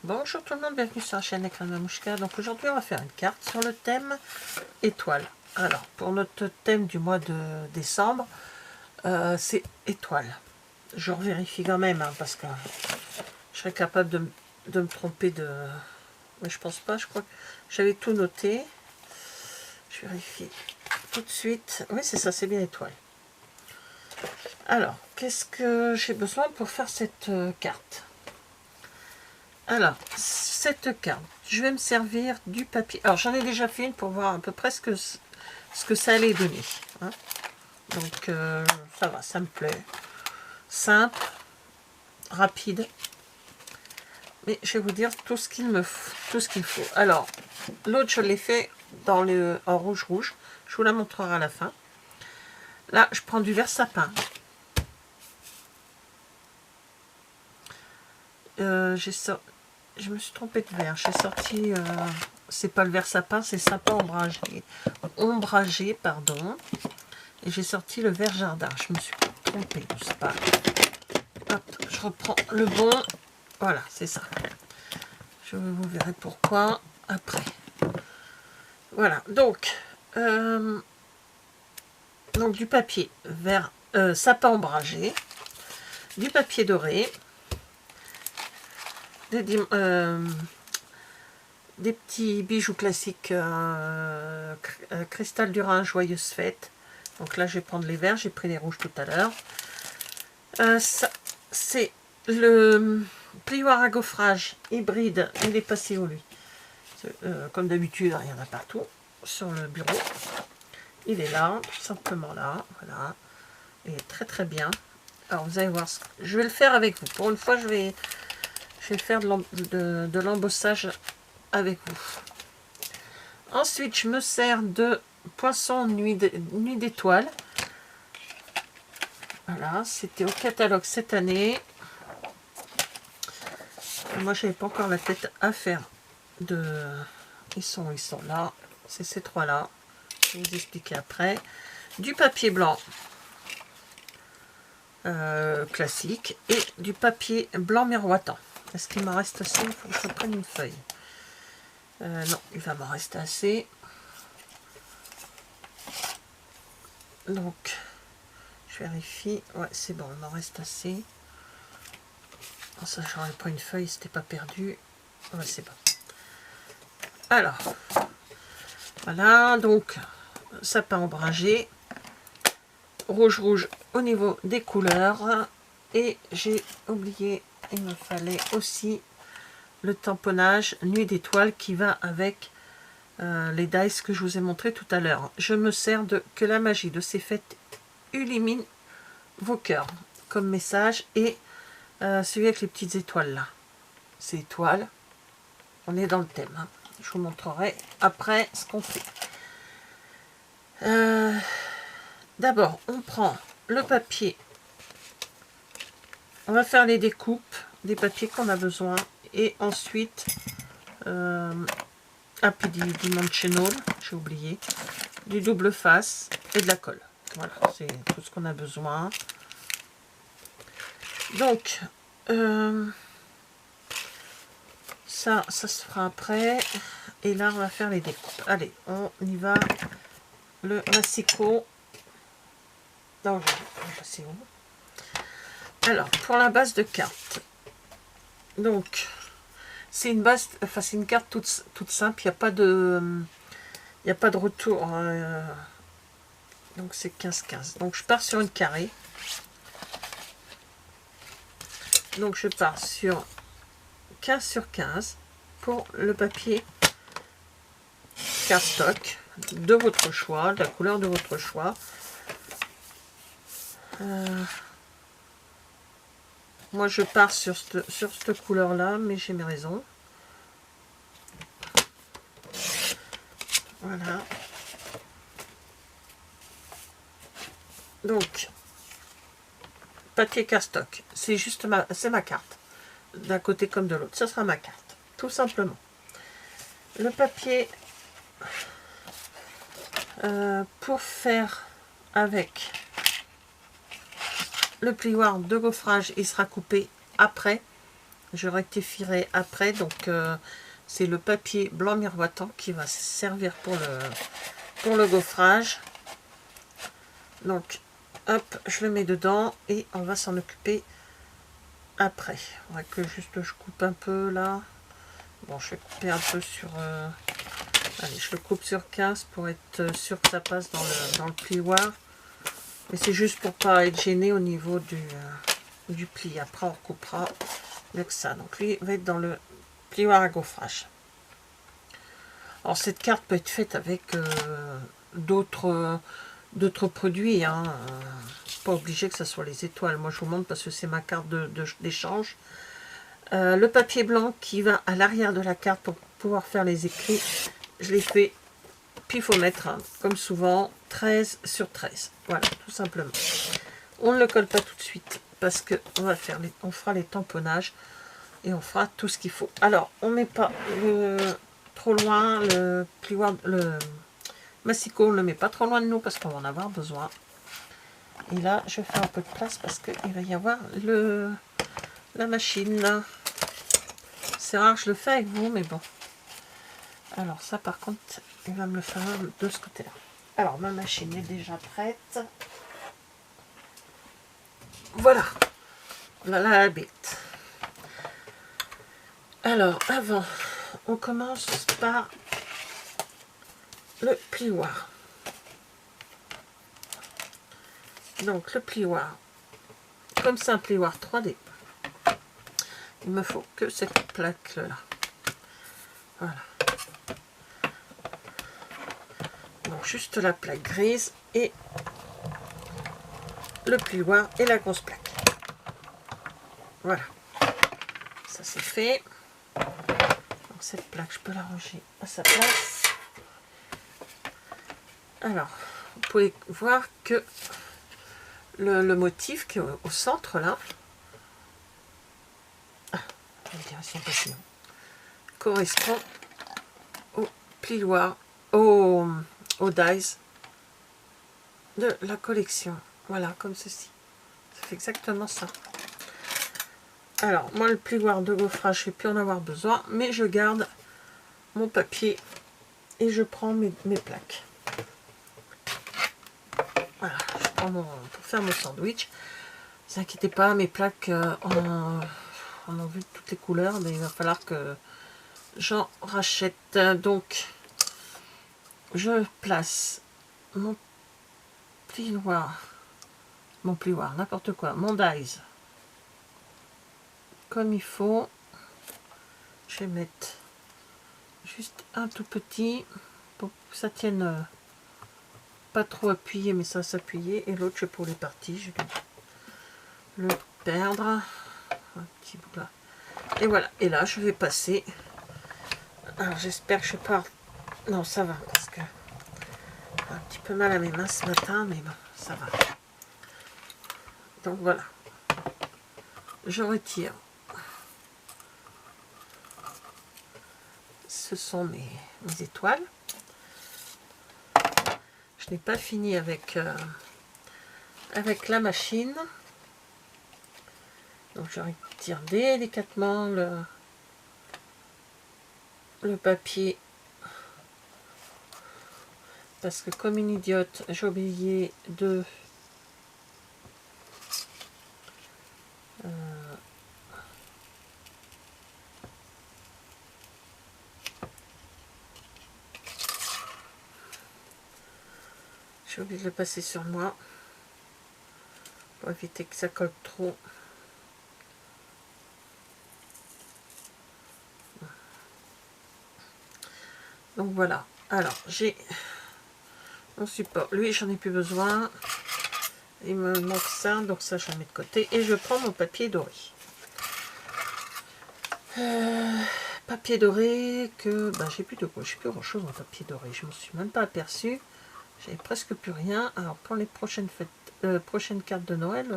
Bonjour tout le monde, bienvenue sur la chaîne Écran de Mamouchka. Donc aujourd'hui on va faire une carte sur le thème étoile. Alors pour notre thème du mois de décembre, c'est étoile. Je revérifie quand même hein, parce que je serais capable de me tromper de... Mais je pense pas, je crois que j'avais tout noté. Je vérifie tout de suite. Oui c'est ça, c'est bien étoile. Alors, qu'est-ce que j'ai besoin pour faire cette carte? Alors, cette carte, je vais me servir du papier. Alors, j'en ai déjà fait une pour voir à peu près ce que ça allait donner. Hein. Donc, ça va, ça me plaît. Simple, rapide. Mais je vais vous dire tout ce qu'il me faut. Tout ce qu'il faut. Alors, l'autre, je l'ai fait en rouge-rouge. Je vous la montrerai à la fin. Là, je prends du vert sapin. Je me suis trompée de vert. J'ai sorti... c'est pas le vert sapin, c'est sapin ombragé, pardon. Et j'ai sorti le vert jardin. Je me suis trompée, c'est pas. Hop, je reprends le bon. Voilà, c'est ça. Vous verrez pourquoi après. Voilà, donc du papier vert sapin ombragé, du papier doré, des petits bijoux classiques cristal du Rhin, joyeuse fête. Donc là, je vais prendre les verts, j'ai pris les rouges tout à l'heure. C'est le plioir à gaufrage hybride, il est passé au lui. Comme d'habitude, il y en a partout sur le bureau. Il est là, tout simplement là, voilà. Il est très très bien. Alors vous allez voir, je vais le faire avec vous. Pour une fois, je vais faire de l'embossage avec vous. Ensuite, je me sers de poisson nuit d'étoiles. Voilà, c'était au catalogue cette année. Moi, je n'avais pas encore la tête à faire de... Ils sont là. C'est ces trois-là. Je vais vous expliquer après. Du papier blanc classique et du papier blanc miroitant. Est-ce qu'il m'en reste assez? Il faut que je prenne une feuille. Non, il va m'en rester assez. Donc, je vérifie. Ouais, c'est bon, il m'en reste assez. En sachant j'aurais pris une feuille, c'était pas perdu. Ouais, c'est bon. Alors, voilà, donc, sapin ombragé, rouge au niveau des couleurs. Et j'ai oublié, il me fallait aussi le tamponnage nuit d'étoiles qui va avec les dice que je vous ai montré tout à l'heure. Je me sers de que la magie de ces fêtes illumine vos cœurs comme message, et celui avec les petites étoiles là. Ces étoiles, on est dans le thème. Hein. Je vous montrerai après ce qu'on fait. D'abord, on prend le papier. On va faire les découpes des papiers qu'on a besoin. Et ensuite, puis du Mancheno, j'ai oublié, du double face et de la colle. Voilà, c'est tout ce qu'on a besoin. Donc, ça se fera après. Et là, on va faire les découpes. Allez, on y va. Le massicot. Non, c'est où? Alors, pour la base de carte. Donc, c'est une base, enfin c'est une carte toute simple. Il n'y a pas de retour. Donc c'est 15-15. Donc je pars sur une carrée. Donc je pars sur 15 sur 15 pour le papier cardstock de votre choix, de la couleur de votre choix. Moi je pars sur cette couleur là, mais j'ai mes raisons. Voilà. Donc papier cardstock, c'est juste ma carte. D'un côté comme de l'autre, ça sera ma carte, tout simplement. Le papier pour faire avec le plioir de gaufrage, il sera coupé après Je rectifierai après, donc c'est le papier blanc miroitant qui va servir pour le gaufrage. Donc, hop, je le mets dedans et on va s'en occuper après. On va que juste je coupe un peu là. Bon, je vais couper un peu sur... allez, je le coupe sur 15 pour être sûr que ça passe dans le plioir. Mais c'est juste pour pas être gêné au niveau du pli. Après, on recoupera avec ça. Donc, lui va être dans le plioir à gaufrage. Alors, cette carte peut être faite avec d'autres produits. Hein. Pas obligé que ce soit les étoiles. Moi, je vous montre parce que c'est ma carte d'échange. Le papier blanc qui va à l'arrière de la carte pour pouvoir faire les écrits, je l'ai fait pifomètre, hein, comme souvent, 13 sur 13. Voilà, tout simplement. On ne le colle pas tout de suite parce que on fera les tamponnages et on fera tout ce qu'il faut. Alors, on ne met pas trop loin le plioir, le massicot, on ne le met pas trop loin de nous parce qu'on va en avoir besoin. Et là, je fais un peu de place parce qu'il va y avoir la machine. C'est rare que je le fais avec vous, mais bon. Alors ça, par contre, il va me le faire de ce côté-là. Alors, ma machine est déjà prête. Voilà. Voilà la bête. Alors, avant, on commence par le plioir. Donc, le plioir. Comme c'est un plioir 3D, il me faut que cette plaque-là. Voilà. Donc, juste la plaque grise et le plioir et la grosse plaque. Voilà. Ça, c'est fait. Donc, cette plaque, je peux la ranger à sa place. Alors, vous pouvez voir que le motif qui est au centre, là, correspond au plioir, au dies de la collection. Voilà, comme ceci. Ça fait exactement ça. Alors, moi, le plioir de gaufrage, je ne vais plus en avoir besoin, mais je garde mon papier et je prends mes plaques. Voilà, je prends pour faire mon sandwich. Ne vous inquiétez pas, mes plaques on a vu toutes les couleurs, mais il va falloir que j'en rachète. Donc, je place mon plioir, n'importe quoi, mon dies, comme il faut. Je vais mettre juste un tout petit pour que ça tienne pas trop appuyé, mais ça s'appuyer. Et l'autre, je pour les parties, je vais le perdre. Un petit bout là. Et voilà. Et là, je vais passer. Alors, j'espère que je pars. Non, ça va, parce que j'ai un petit peu mal à mes mains ce matin, mais bon, ça va. Donc voilà. Je retire. Ce sont mes étoiles. Je n'ai pas fini avec la machine. Donc je retire délicatement le papier. Parce que comme une idiote, j'ai oublié de... j'ai oublié de le passer sur moi. Pour éviter que ça colle trop. Donc voilà. Alors, j'ai mon support. Lui, j'en ai plus besoin. Il me manque ça, donc ça, je le mets de côté. Et je prends mon papier doré. Papier doré que... Ben, j'ai plus de quoi. J'ai plus grand chose en papier doré. Je ne me suis même pas aperçue. J'avais presque plus rien. Alors, pour les prochaines fêtes, prochaines cartes de Noël,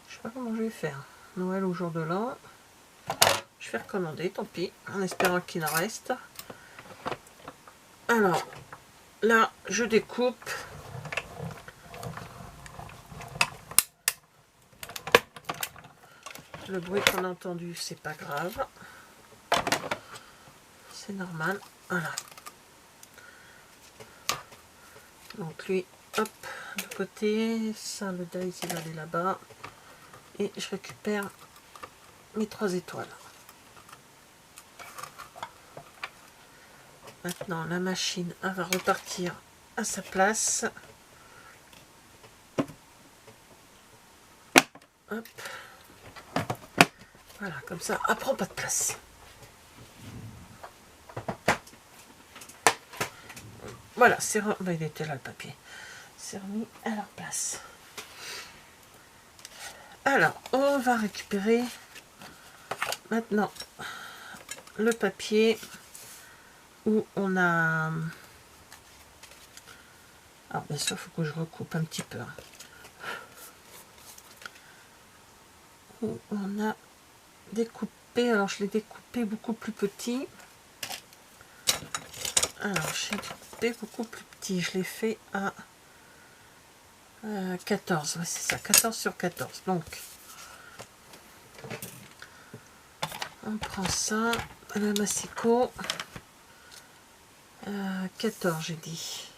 je sais pas comment je vais faire. Noël au jour de l'an. Je vais recommander, tant pis, en espérant qu'il en reste. Alors, là, je découpe. le bruit qu'on a entendu, c'est pas grave. C'est normal. Voilà. Donc lui, hop, de côté. Ça, le dice, il va aller là-bas. Et je récupère mes 3 étoiles. Maintenant, la machine, elle va repartir à sa place. Hop. Voilà, comme ça, elle prend pas de place. Voilà, c'est il était là le papier. C'est remis à leur place. Alors, on va récupérer maintenant le papier où on a... Alors, bien sûr, il faut que je recoupe un petit peu. Où on a découpé, alors je l'ai découpé beaucoup plus petit. Alors, j'ai découpé beaucoup plus petit. Je l'ai fait à 14. Ouais, c'est ça, 14 sur 14. Donc, on prend ça, le massicot. 14, j'ai dit.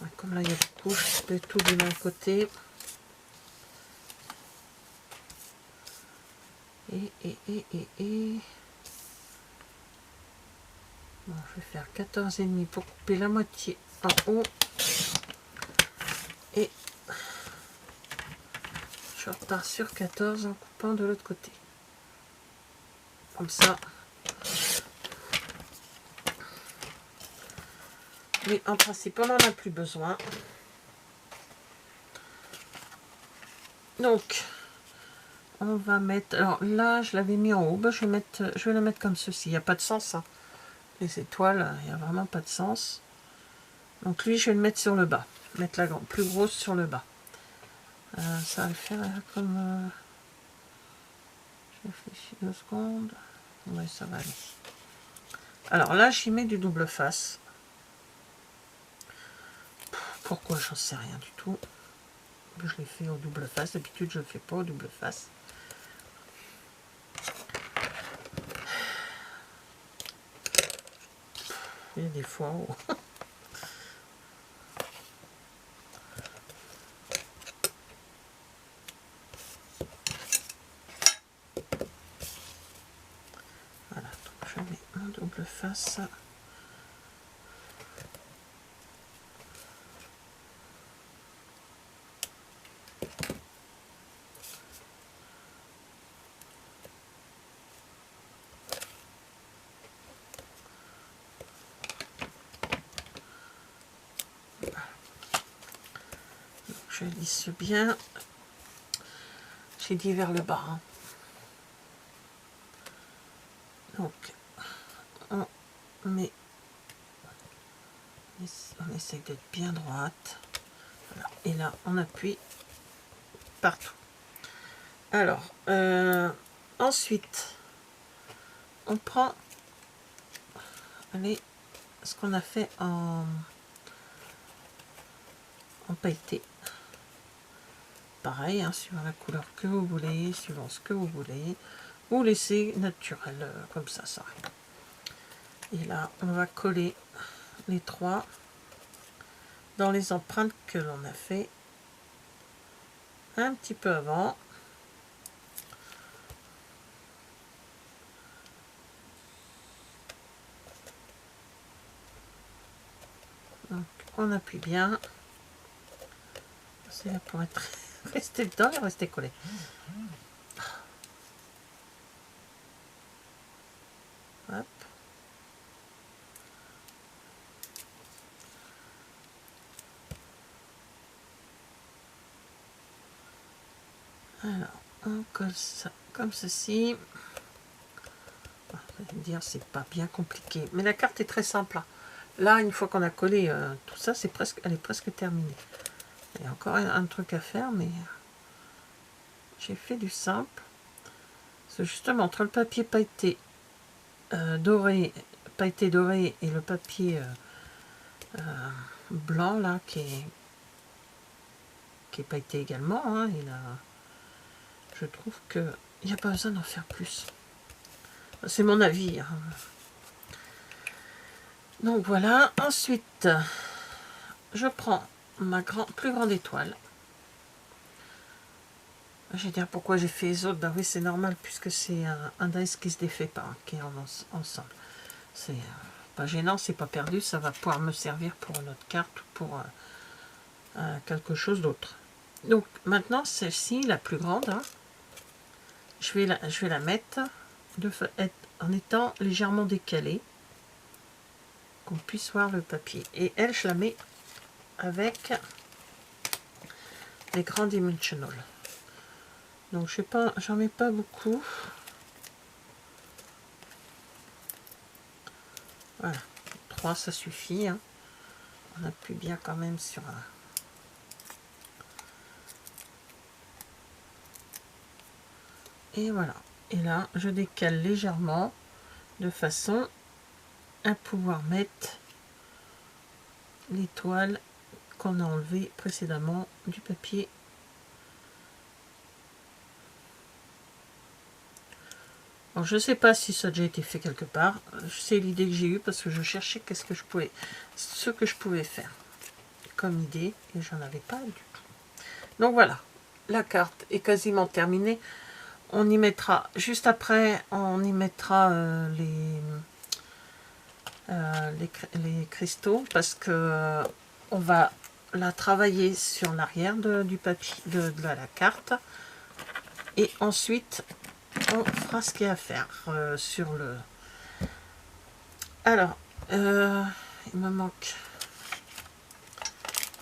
Ouais, comme là, il y a beaucoup, je peux tout de d'un côté. Et... Bon, je vais faire 14,5 pour couper la moitié en haut. Et je repars sur 14 en coupant de l'autre côté. Comme ça. Mais en principe, on n'en a plus besoin. Donc, on va mettre... Alors là, je l'avais mis en haut. Ben, je vais la mettre comme ceci. Il n'y a pas de sens. Hein. Les étoiles, il n'y a vraiment pas de sens. Donc lui, je vais le mettre sur le bas. Mettre la plus grosse sur le bas. Ça va le faire comme... je réfléchis 2 secondes. Oui, ça va aller. Alors là, j'y mets du double face. Pourquoi? J'en sais rien du tout. Je l'ai fait au double face. D'habitude, je ne le fais pas au double face. Il y a des fois où... Voilà, donc je mets mon double face. Je lisse bien. J'ai dit vers le bas. Hein. Donc, on met... On essaye d'être bien droite. Voilà. Et là, on appuie partout. Alors, ensuite, on prend allez, ce qu'on a fait en pailleté. Pareil, hein, suivant la couleur que vous voulez, suivant ce que vous voulez. Ou laisser naturel, comme ça. Et là, on va coller les 3 dans les empreintes que l'on a fait un petit peu avant. Donc, on appuie bien. C'est là pour être resté dedans et rester collé. Hop. Alors, on colle ça comme ceci. Vous allez me dire, c'est pas bien compliqué. Mais la carte est très simple. Hein. Là, une fois qu'on a collé tout ça, elle est presque terminée. Il y a encore un truc à faire, mais j'ai fait du simple. C'est justement entre le papier pailleté doré et le papier blanc là qui est pailleté également. Hein, Je trouve que il n'y a pas besoin d'en faire plus. C'est mon avis, hein. Donc voilà. Ensuite, je prends ma plus grande étoile. Je vais dire pourquoi j'ai fait les autres. Ben oui, c'est normal puisque c'est un dice qui se défait pas, hein, qui est ensemble. C'est pas gênant, c'est pas perdu. Ça va pouvoir me servir pour une autre carte ou pour quelque chose d'autre. Donc maintenant, celle-ci, la plus grande, hein, je vais la mettre en étant légèrement décalée, qu'on puisse voir le papier. Et elle, je la mets avec les grands dimensional. Donc je sais pas, j'en mets pas beaucoup. Voilà, 3 ça suffit, hein. On appuie bien quand même sur et voilà. Et là, je décale légèrement de façon à pouvoir mettre l'étoile qu'on a enlevé précédemment du papier. Alors, je ne sais pas si ça a déjà été fait quelque part. C'est l'idée que j'ai eue parce que je cherchais ce que je pouvais faire comme idée et j'en avais pas du tout. Donc voilà, la carte est quasiment terminée. On y mettra juste après, on y mettra les cristaux parce que on va la travailler sur l'arrière du papier de la carte et ensuite on fera ce qu'il y a à faire sur le... Alors, il me manque...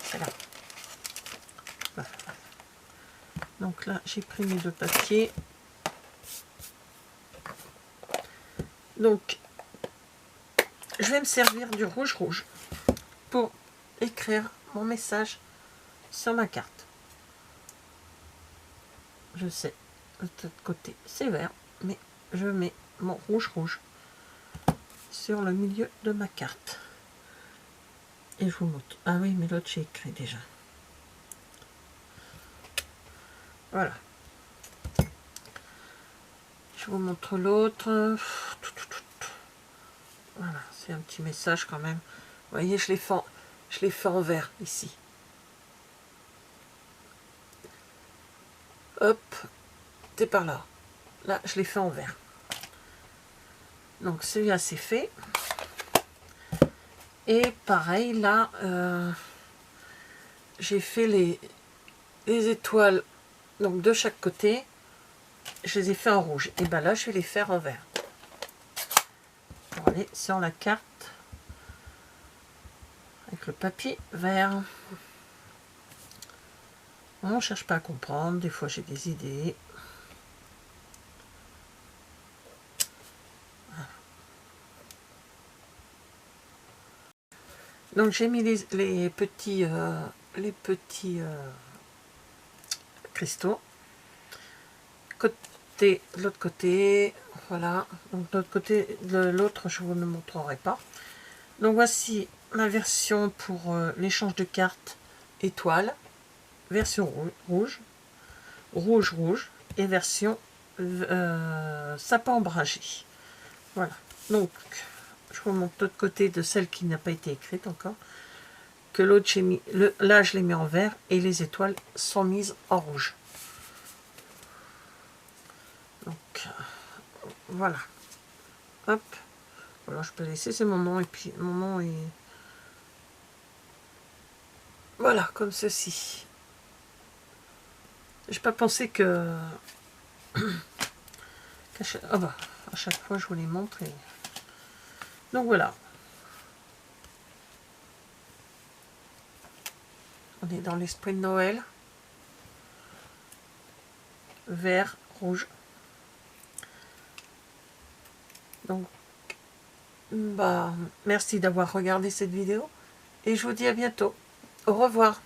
C'est là. Voilà. Donc là, j'ai pris mes deux papiers. Donc, je vais me servir du rouge pour écrire mon message sur ma carte. Je sais, de l'autre côté, c'est vert, mais je mets mon rouge sur le milieu de ma carte. Et je vous montre. Ah oui, mais l'autre, j'ai écrit déjà. Voilà. Je vous montre l'autre. Voilà, c'est un petit message quand même. Vous voyez, je l'ai fait en vert ici. Hop, t'es par là. Là, je l'ai fait en vert. Donc celui-là, c'est fait. Et pareil, là, j'ai fait les étoiles donc de chaque côté. Je les ai fait en rouge. Et bien là, je vais les faire en vert. Pour aller sur la carte avec le papier vert. On ne cherche pas à comprendre. Des fois, j'ai des idées. Voilà. Donc, j'ai mis les petits cristaux. De l'autre côté, voilà. Donc, de l'autre côté, de l'autre, je vous ne montrerai pas. Donc, voici ma version pour l'échange de cartes étoile. Version rouge, et version sapin ombragé. Voilà. Donc, je vous montre de l'autre côté de celle qui n'a pas été écrite encore. Que l'autre, j'ai mis, là, je l'ai mis en vert et les étoiles sont mises en rouge. Donc, voilà. Hop. Voilà, je peux laisser, c'est mon nom et puis mon nom est... Voilà, comme ceci. J'ai pas pensé que... Ah bah, à chaque fois, je vous les montre. Donc voilà. On est dans l'esprit de Noël. Vert, rouge. Donc, bah, merci d'avoir regardé cette vidéo. Et je vous dis à bientôt. Au revoir.